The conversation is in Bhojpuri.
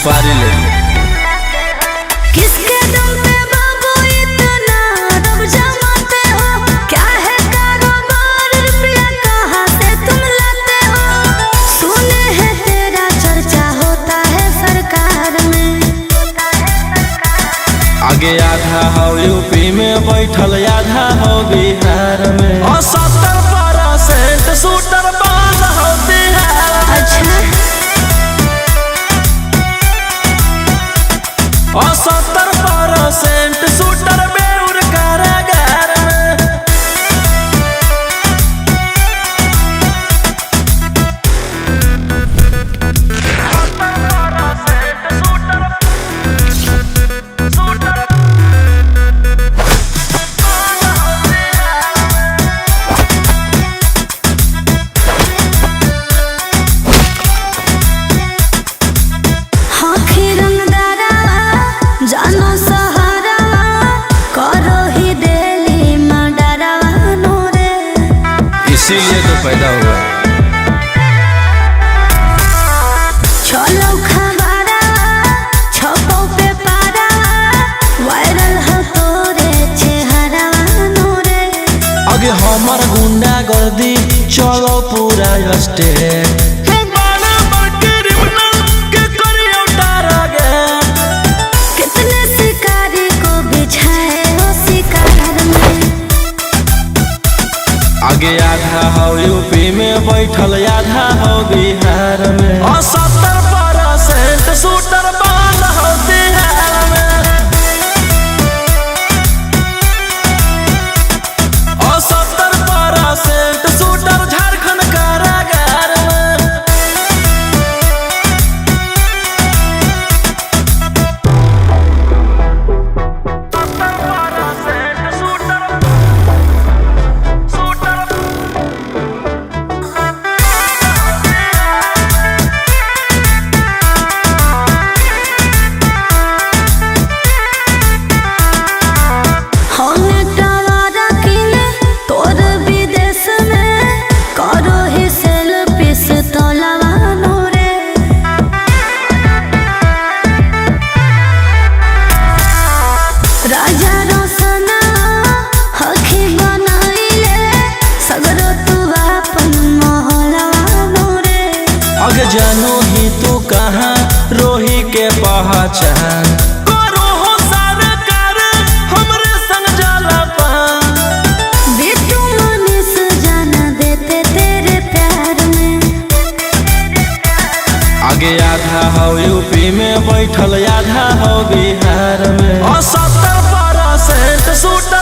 सुपारी ले किसके दम पे बाबू इतना रब जमाते हो? क्या है कारोबार, रुपया कहाँ से तुम लाते हो? सुने हैं तेरा चर्चा होता है सरकार में। आगे आधा हो यूपी में बैठल, आधा हो बिहार में। और 70% शूटर बांध हो बिहार में। अच्छा, और 70% शूटर बेउर कारागार में। हाँ खिरंदारा जानो सहारा करो ही डेली मर्डरा नूरे। इसीलिए तो पैदा हुआ। चलो खबरा छपो पे पारा, वायरल हो तोरे चेहरा नूरे। आगे हमार गुंडा गर्दी चलो पूरा स्टेट। कितने शिकारी को बिछाए हो शिकार में। आगे आधा हो यूपी में बैठल, आधा हो बिहार में। और 70% शूटर बांध हो बिहार में। और 70% शूटर झारखंड कारागार में। हमें टवारा किले तोर विदेश में, करो ही सेल्फी से तोलावा नूरे। राजा रोशना हखी बनाइले, सगरो तू अपन मोहलवा नूरे। आगे जानो ही तू कहाँ रोही के पहचान। करो हो सरकार हमरे संग जाला पान। बिट्टू मनीष जाना देते तेरे प्यार में। आगे आधा हो यूपी में बैठल, आधा हो बिहार में। और 70% शूटर